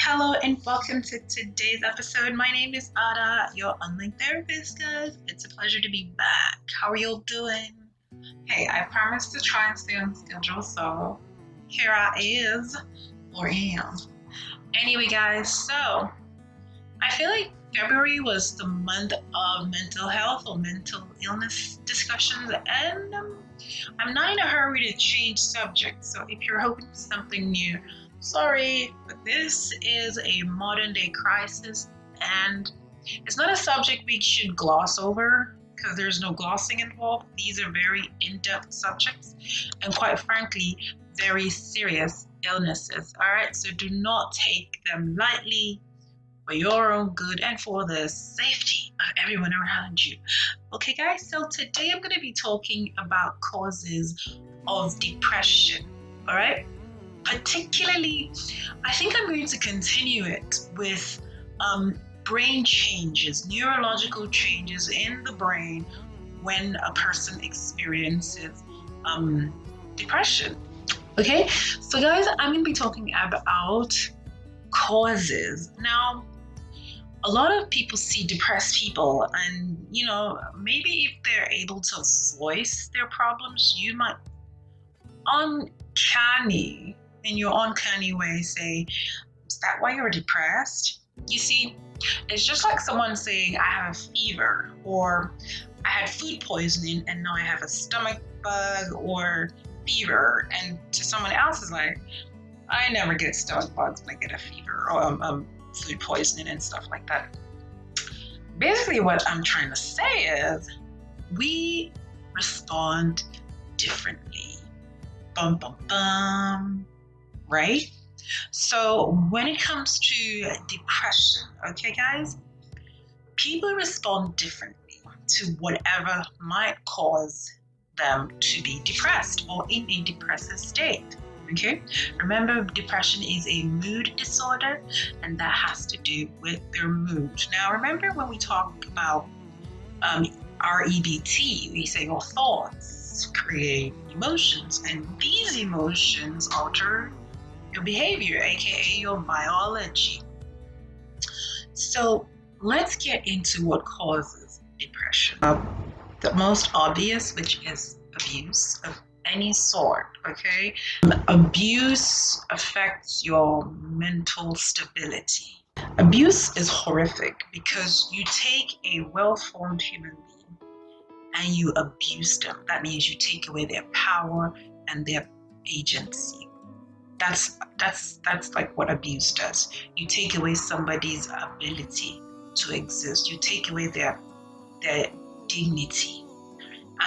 Hello and welcome to today's episode. My name is Ada, your online therapist, guys. It's a pleasure to be back. How are you doing? Hey, I promised to try and stay on schedule, so here I is or am. Anyway, guys, so I feel like February was the month of mental health or mental illness discussions, and I'm not in a hurry to change subjects. So if you're hoping for something new, sorry, but this is a modern day crisis, and it's not a subject we should gloss over because there's no glossing involved. These are very in-depth subjects, and quite frankly, very serious illnesses. All right, so do not take them lightly for your own good and for the safety of everyone around you. Okay, guys, so today I'm going to be talking about causes of depression. All right. Particularly, I think I'm going to continue it with brain changes, neurological changes in the brain when a person experiences depression. Okay, so guys, I'm going to be talking about causes. Now, a lot of people see depressed people, and maybe if they're able to voice their problems, you might in your uncanny way say, is that why you're depressed? You see, it's just like someone saying, I have a fever, or I had food poisoning and now I have a stomach bug or fever, and to someone else is like, I never get stomach bugs when I get a fever or food poisoning and stuff like that. Basically, what I'm trying to say is we respond differently. Bum, bum, bum. Right? So when it comes to depression, okay, guys, people respond differently to whatever might cause them to be depressed or in a depressive state. Okay, remember, depression is a mood disorder, and that has to do with their mood. Now, remember when we talk about REBT, we say your thoughts create emotions, and these emotions alter your behavior, aka your biology. So let's get into what causes depression. The most obvious, which is abuse of any sort, okay? Abuse affects your mental stability. Abuse is horrific because you take a well-formed human being and you abuse them. That means you take away their power and their agency. That's like what abuse does. You take away somebody's ability to exist. You take away their dignity.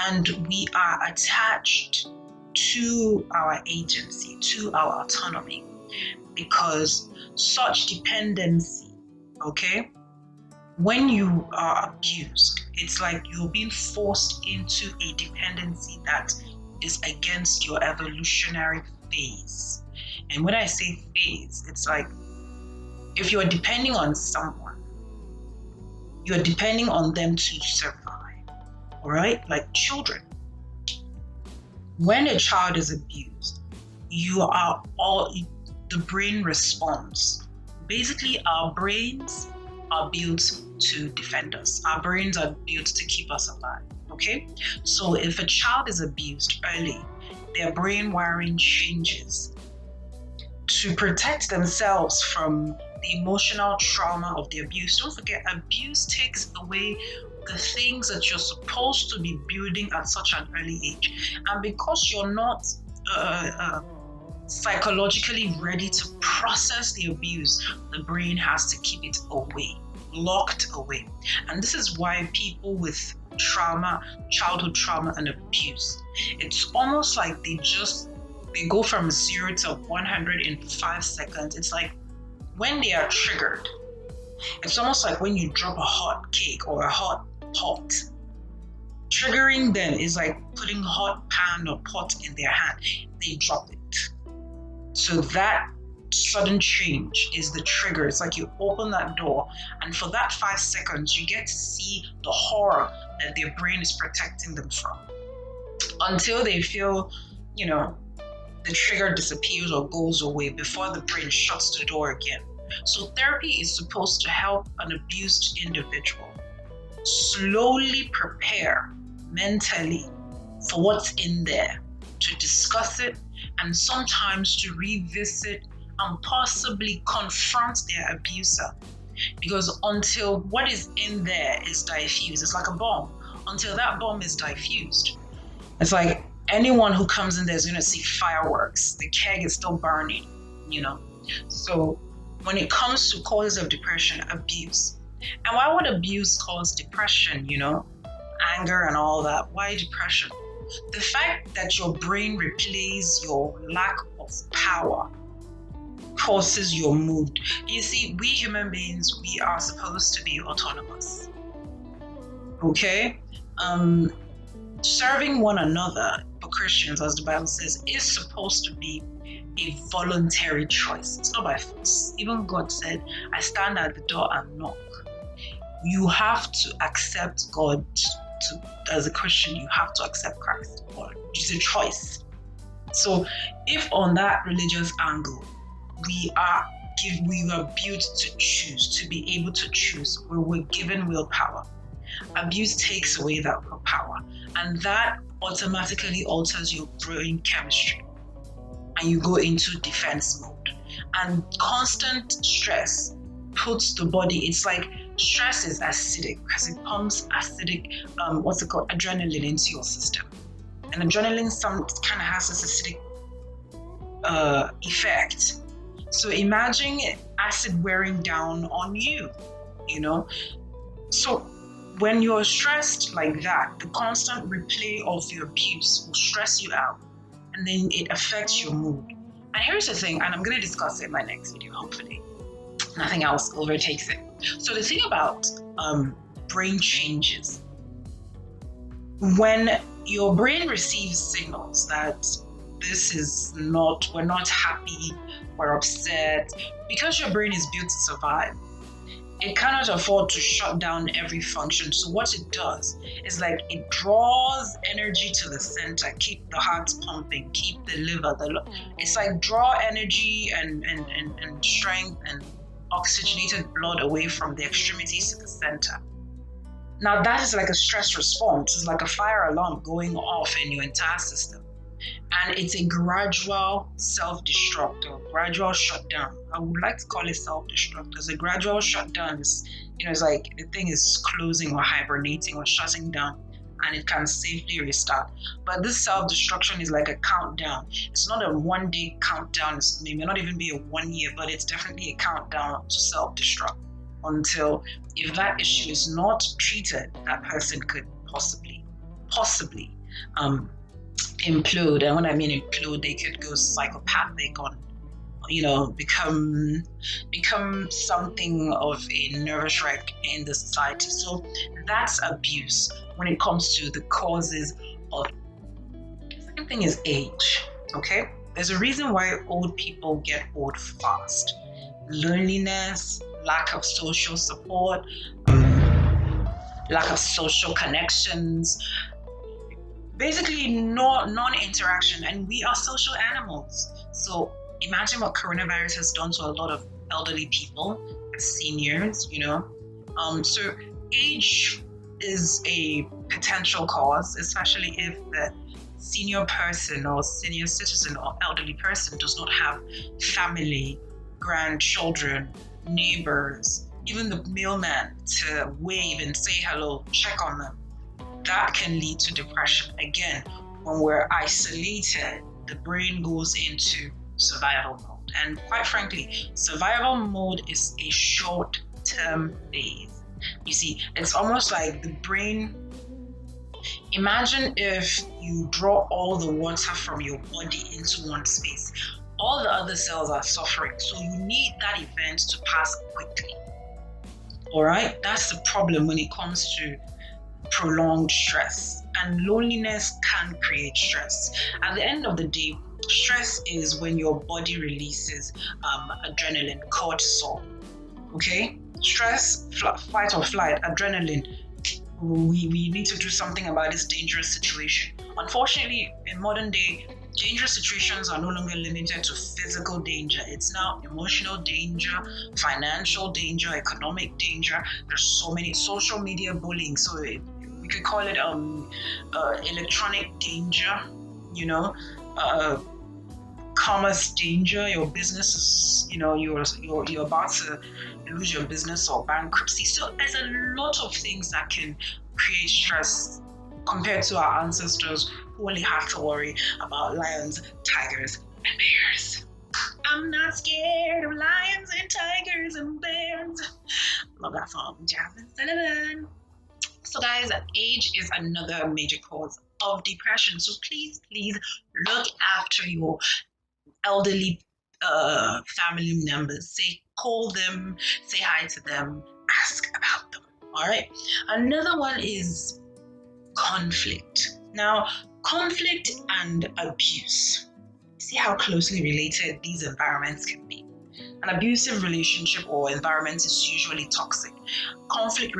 And we are attached to our agency, to our autonomy, because such dependency, okay, when you are abused, it's like you're being forced into a dependency that is against your evolutionary phase. And when I say phase, it's like if you're depending on someone, you're depending on them to survive. All right, like children. When a child is abused, the brain responds. Basically, our brains are built to defend us. Our brains are built to keep us alive. Okay, so if a child is abused early, their brain wiring changes to protect themselves from the emotional trauma of the abuse. Don't forget, abuse takes away the things that you're supposed to be building at such an early age. And because you're not psychologically ready to process the abuse, the brain has to keep it away, locked away. And this is why people with trauma, childhood trauma and abuse, it's almost like they go from 0 to 100 in 5 seconds. It's like when they are triggered, it's almost like when you drop a hot cake or a hot pot. Triggering them is like putting a hot pan or pot in their hand. They drop it. So that sudden change is the trigger. It's like you open that door, and for that 5 seconds, you get to see the horror that their brain is protecting them from, until they feel, the trigger disappears or goes away before the brain shuts the door again. So therapy is supposed to help an abused individual slowly prepare mentally for what's in there, to discuss it, and sometimes to revisit and possibly confront their abuser. Because until what is in there is diffused, it's like a bomb. Until that bomb is diffused, it's like anyone who comes in there is going to see fireworks. The keg is still burning, you know. So when it comes to causes of depression, abuse. And why would abuse cause depression, anger and all that? Why depression? The fact that your brain replays your lack of power causes your mood. You see, we human beings, we are supposed to be autonomous. Okay? Serving one another, for Christians, as the Bible says, is supposed to be a voluntary choice. It's not by force. Even God said, I stand at the door and knock. You have to accept God. As a Christian, you have to accept Christ. It's a choice. So if on that religious angle, we were built to choose, to be able to choose, we were given willpower. Abuse takes away that willpower, and that automatically alters your brain chemistry, and you go into defense mode. And constant stress puts the body, it's like stress is acidic because it pumps acidic, adrenaline into your system. And adrenaline kind of has this acidic effect. So imagine acid wearing down on you, So when you're stressed like that, the constant replay of your abuse will stress you out, and then it affects your mood. And here's the thing, and I'm going to discuss it in my next video, hopefully. Nothing else overtakes it. So the thing about brain changes, when your brain receives signals that we're not happy, we're upset, because your brain is built to survive, it cannot afford to shut down every function. So what it does is it draws energy to the center, keep the heart pumping, keep the liver, it's like draw energy and strength and oxygenated blood away from the extremities to the center. Now that is like a stress response. It's like a fire alarm going off in your entire system. And it's a gradual self-destruct or gradual shutdown. I would like to call it self-destruct. As a gradual shutdown is, it's like the thing is closing or hibernating or shutting down, and it can safely restart. But this self-destruction is like a countdown. It's not a 1 day countdown. It may not even be a 1 year, but it's definitely a countdown to self-destruct until, if that issue is not treated, that person could possibly implode. And when I mean implode, they could go psychopathic or become something of a nervous wreck in the society. So that's abuse when it comes to the causes of. The second thing is age. Okay, there's a reason why old people get old fast. Loneliness, lack of social support, lack of social connections, basically non-interaction. And we are social animals. So imagine what coronavirus has done to a lot of elderly people, seniors, So age is a potential cause, especially if the senior person or senior citizen or elderly person does not have family, grandchildren, neighbors, even the mailman to wave and say hello, check on them. That can lead to depression. Again, when we're isolated, the brain goes into survival mode. And quite frankly, survival mode is a short-term phase. You see, it's almost like the brain. Imagine if you draw all the water from your body into one space. All the other cells are suffering, so you need that event to pass quickly. All right, that's the problem when it comes to prolonged stress. And loneliness can create stress. At the end of the day, stress is when your body releases adrenaline, cortisol. Okay, stress, fight or flight, adrenaline. We need to do something about this dangerous situation. Unfortunately, in modern day, Dangerous situations are no longer limited to physical danger. It's now emotional danger, financial danger, economic danger. There's so many social media bullying. So we could call it electronic danger, you know, commerce danger. Your business is, you're about to lose your business or bankruptcy. So there's a lot of things that can create stress compared to our ancestors who only have to worry about lions, tigers, and bears. I'm not scared of lions and tigers and bears. Love that song, Jasmine Sullivan. So guys, age is another major cause of depression. So please look after your elderly family members. Call them, say hi to them, ask about them. All right. Another one is conflict. Now, conflict and abuse. See how closely related these environments can be. An abusive relationship or environment is usually toxic. Conflict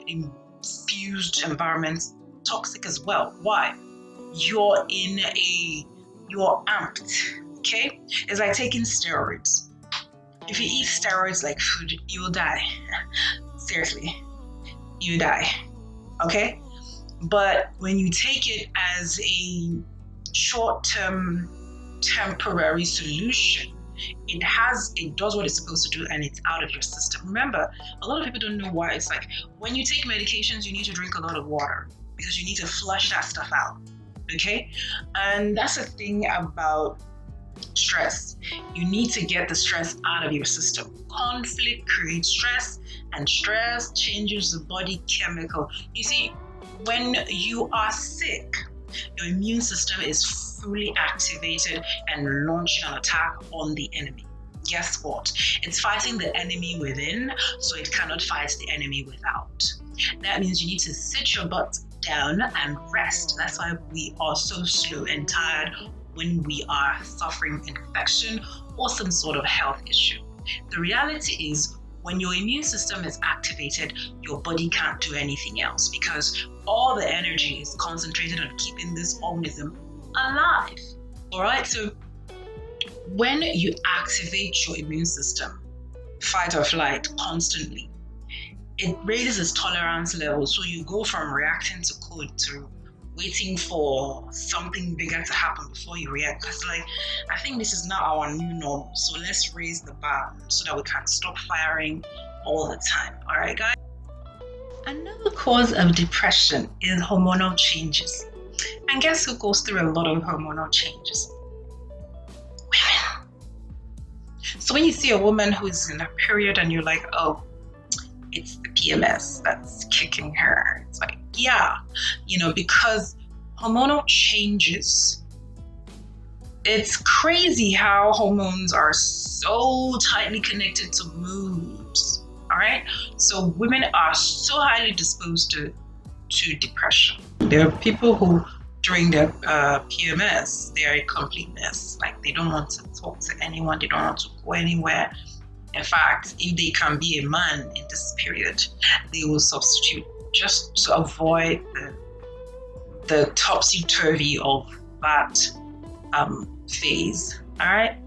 infused environments toxic as well. Why? You're amped. Okay, it's like taking steroids. If you eat steroids like food, you'll die. Seriously, you die. Okay, but when you take it as a short-term temporary solution, it does what it's supposed to do and it's out of your system. Remember, a lot of people don't know why. It's like when you take medications, you need to drink a lot of water because you need to flush that stuff out. Okay, and that's the thing about stress. You need to get the stress out of your system. Conflict creates stress, and stress changes the body chemical. You see, when you are sick, your immune system is fully activated and launching an attack on the enemy. Guess what? It's fighting the enemy within, so it cannot fight the enemy without. That means you need to sit your butt down and rest. That's why we are so slow and tired when we are suffering infection or some sort of health issue. The reality is, when your immune system is activated, your body can't do anything else because all the energy is concentrated on keeping this organism alive. All right, so when you activate your immune system, fight or flight constantly, it raises its tolerance level. So you go from reacting to code to waiting for something bigger to happen before you react. Because I think this is now our new normal. So let's raise the bar so that we can stop firing all the time. All right, guys? Another cause of depression is hormonal changes. And guess who goes through a lot of hormonal changes? Women. So when you see a woman who is in a period and you're like, oh, it's the PMS that's kicking her. It's like, yeah, because hormonal changes, it's crazy how hormones are so tightly connected to moods. All right. So women are so highly disposed to depression. There are people who, during their PMS, they are a complete mess. Like they don't want to talk to anyone. They don't want to go anywhere. In fact, if they can be a man in this period, they will substitute just to avoid the topsy-turvy of that phase. All right.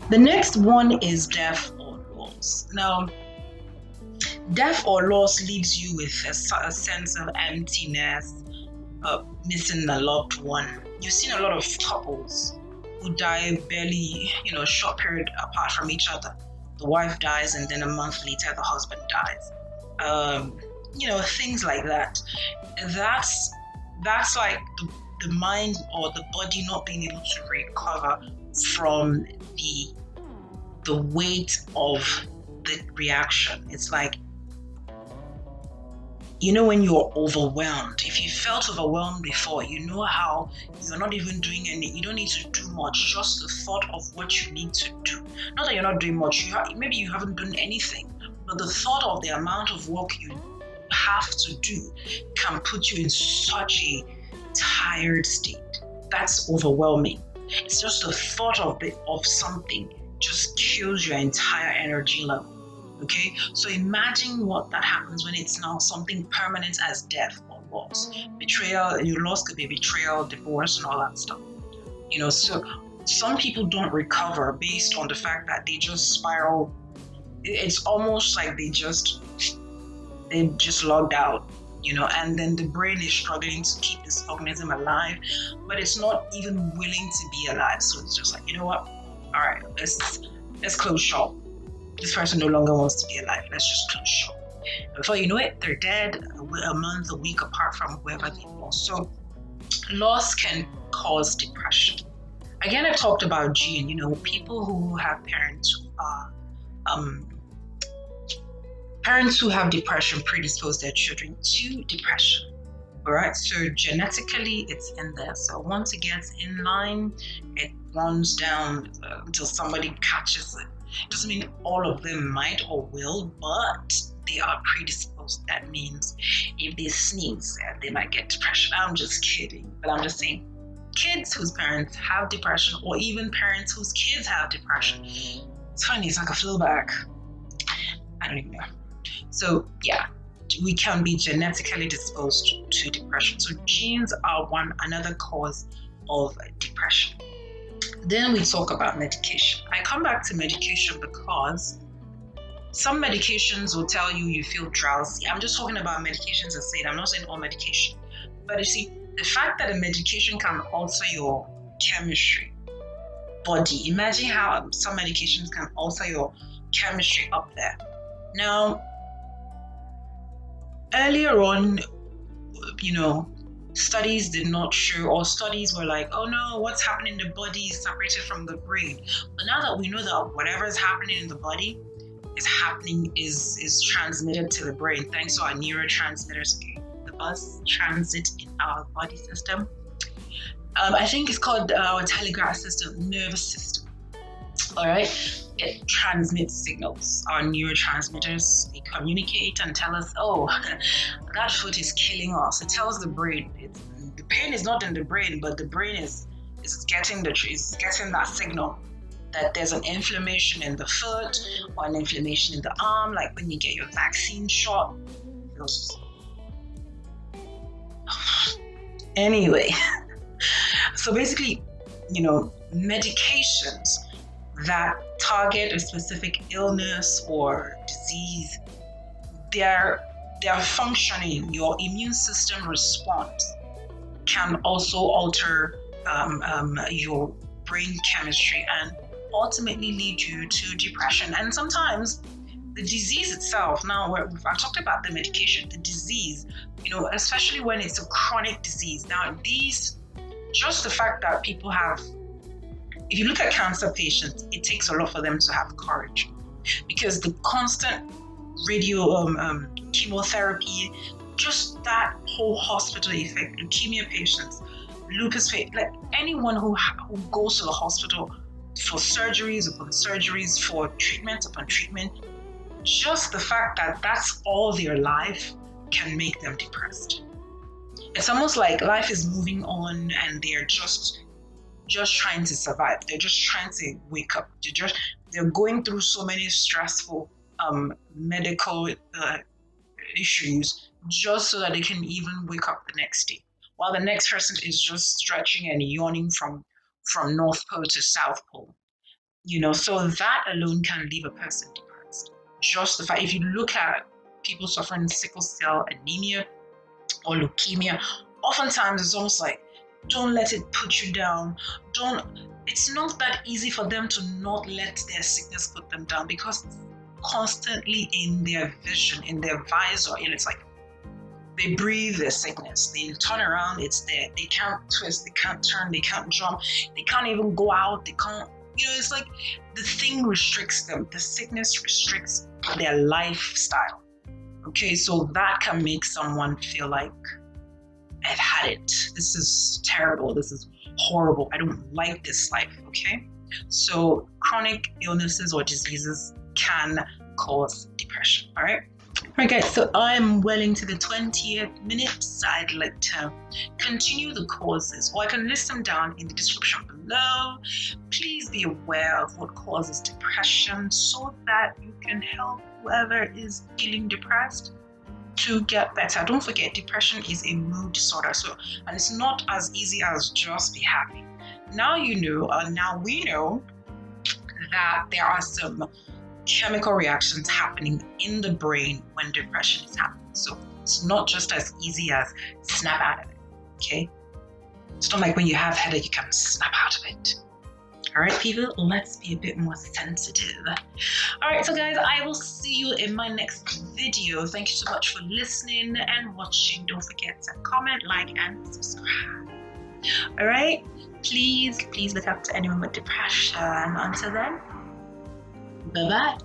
The next one is death or loss. Now, death or loss leaves you with a sense of emptiness, missing a loved one. You've seen a lot of couples who die barely, short period apart from each other. The wife dies and then a month later the husband dies. Things like that. That's like the mind or the body not being able to recover from the weight of the reaction. It's like, when you're overwhelmed, if you felt overwhelmed before, you know how you're not even doing you don't need to do much, just the thought of what you need to do. Not that you're not doing much, maybe you haven't done anything, but the thought of the amount of work you have to do can put you in such a tired state. That's overwhelming. It's just the thought of something just kills your entire energy level. Okay, so imagine what that happens when it's now something permanent as death or loss. Betrayal, your loss could be betrayal, divorce, and all that stuff. So some people don't recover based on the fact that they just spiral. It's almost like they just logged out, and then the brain is struggling to keep this organism alive, but it's not even willing to be alive. So it's just like, you know what? All right, let's close shop. This person no longer wants to be alive. Let's just close shop. Before you know it, they're dead a month, a week apart from whoever they lost. So loss can cause depression. Again, I talked about gene, people who have parents who are parents who have depression predispose their children to depression. All right, so genetically it's in there. So once it gets in line, it runs down until somebody catches it. Doesn't mean all of them might or will, but they are predisposed. That means if they sneeze, they might get depression. I'm just kidding, but I'm just saying, kids whose parents have depression, or even parents whose kids have depression. It's funny, it's like a flowback. I don't even know. So yeah, we can be genetically disposed to depression. So genes are another cause of depression. Then we talk about medication. I come back to medication because some medications will tell you feel drowsy. I'm just talking about medications aside. I'm not saying all medication. But you see, the fact that a medication can alter your chemistry, body. Imagine how some medications can alter your chemistry up there. Now, earlier on, studies did not show, or studies were like, oh no, what's happening in the body is separated from the brain. But now that we know that whatever is happening in the body is transmitted to the brain thanks to our neurotransmitters. Okay, the bus transit in our body system. I think it's called our telegraph system, nervous system. All right, it transmits signals. Our neurotransmitters, they communicate and tell us, oh, that food is killing us. It tells the brain. The pain is not in the brain, but the brain is getting that signal that there's an inflammation in the foot or an inflammation in the arm, like when you get your vaccine shot. Anyway, so basically, medications that target a specific illness or disease, their functioning, your immune system response can also alter your brain chemistry and ultimately lead you to depression. And sometimes the disease itself, now I've talked about the medication, the disease, especially when it's a chronic disease. Now just the fact that people have, if you look at cancer patients, it takes a lot for them to have courage, because the constant chemotherapy, just that whole hospital effect, leukemia patients, lupus patients, like anyone who goes to the hospital for surgeries upon surgeries, for treatment upon treatment, just the fact that that's all their life can make them depressed. It's almost like life is moving on and they're just trying to survive. They're just trying to wake up. They're going through so many stressful medical issues just so that they can even wake up the next day, while the next person is just stretching and yawning from North Pole to South Pole. So that alone can leave a person depressed. Just the fact, if you look at people suffering sickle cell anemia or leukemia, oftentimes it's almost like, don't let it put you down. It's not that easy for them to not let their sickness put them down, because it's constantly in their vision, in their visor. It's like they breathe their sickness. They turn around, it's there. They can't twist, they can't turn, they can't jump, they can't even go out, they can't, it's like the thing restricts them. The sickness restricts their lifestyle. Okay, so that can make someone feel like, I've had it. This is terrible. This is horrible. I don't like this life. Okay, so chronic illnesses or diseases can cause depression. All right. Alright guys, so I'm well into the 20th minute, so I'd like to continue the causes, or I can list them down in the description below. Please be aware of what causes depression so that you can help whoever is feeling depressed to get better. Don't forget, depression is a mood disorder, and it's not as easy as just be happy. Now you know, now we know that there are some chemical reactions happening in the brain when depression is happening. So it's not just as easy as snap out of it, okay? It's not like when you have a headache, you can snap out of it. All right, people, let's be a bit more sensitive. All right, so guys, I will see you in my next video. Thank you so much for listening and watching. Don't forget to comment, like, and subscribe. All right, please look up to anyone with depression. Until then, bye-bye.